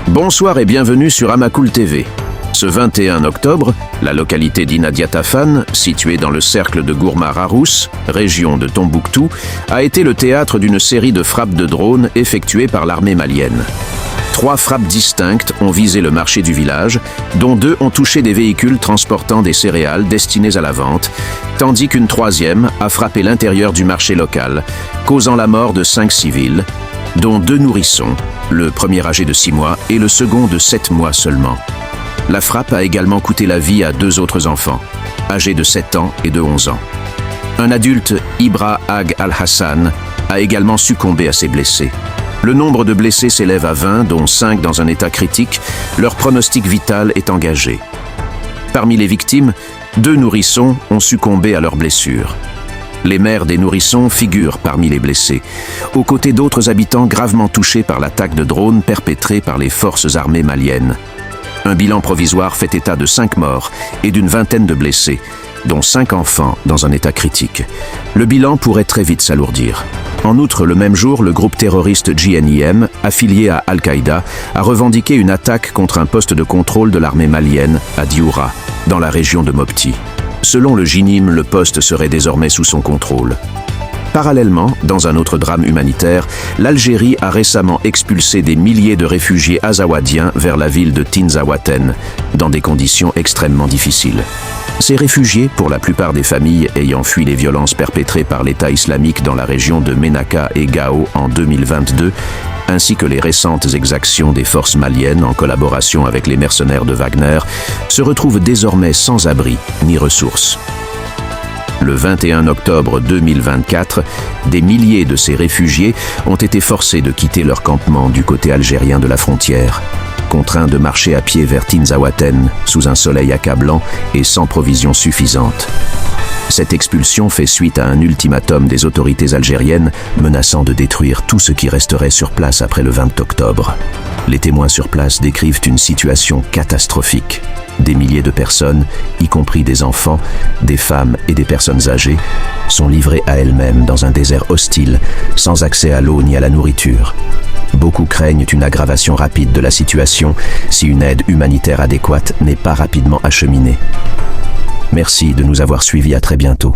Bonsoir et bienvenue sur Amacool TV. Ce 21 octobre, la localité d'Inadiatafan, située dans le cercle de Gourma-Rarous, région de Tombouctou, a été le théâtre d'une série de frappes de drones effectuées par l'armée malienne. 3 frappes distinctes ont visé le marché du village, dont 2 ont touché des véhicules transportant des céréales destinées à la vente, tandis qu'une 3e a frappé l'intérieur du marché local, causant la mort de 5 civils, dont 2 nourrissons, le premier âgé de 6 mois et le second de 7 mois seulement. La frappe a également coûté la vie à 2 autres enfants, âgés de 7 ans et de 11 ans. Un adulte, Ibra Ag Al-Hassan, a également succombé à ses blessés. Le nombre de blessés s'élève à 20, dont 5 dans un état critique. Leur pronostic vital est engagé. Parmi les victimes, 2 nourrissons ont succombé à leurs blessures. Les mères des nourrissons figurent parmi les blessés, aux côtés d'autres habitants gravement touchés par l'attaque de drones perpétrée par les forces armées maliennes. Un bilan provisoire fait état de 5 morts et d'une vingtaine de blessés, dont 5 enfants dans un état critique. Le bilan pourrait très vite s'alourdir. En outre, le même jour, le groupe terroriste JNIM, affilié à Al-Qaïda, a revendiqué une attaque contre un poste de contrôle de l'armée malienne à Dioura, dans la région de Mopti. Selon le JNIM, le poste serait désormais sous son contrôle. Parallèlement, dans un autre drame humanitaire, l'Algérie a récemment expulsé des milliers de réfugiés azawadiens vers la ville de Tinzaouaten, dans des conditions extrêmement difficiles. Ces réfugiés, pour la plupart des familles ayant fui les violences perpétrées par l'État islamique dans la région de Ménaka et Gao en 2022, ainsi que les récentes exactions des forces maliennes en collaboration avec les mercenaires de Wagner, se retrouvent désormais sans abri ni ressources. Le 21 octobre 2024, des milliers de ces réfugiés ont été forcés de quitter leur campement du côté algérien de la frontière, contraints de marcher à pied vers Tinzaouaten sous un soleil accablant et sans provisions suffisantes. Cette expulsion fait suite à un ultimatum des autorités algériennes menaçant de détruire tout ce qui resterait sur place après le 20 octobre. Les témoins sur place décrivent une situation catastrophique. Des milliers de personnes, y compris des enfants, des femmes et des personnes âgées, sont livrées à elles-mêmes dans un désert hostile, sans accès à l'eau ni à la nourriture. Beaucoup craignent une aggravation rapide de la situation si une aide humanitaire adéquate n'est pas rapidement acheminée. Merci de nous avoir suivis, à très bientôt.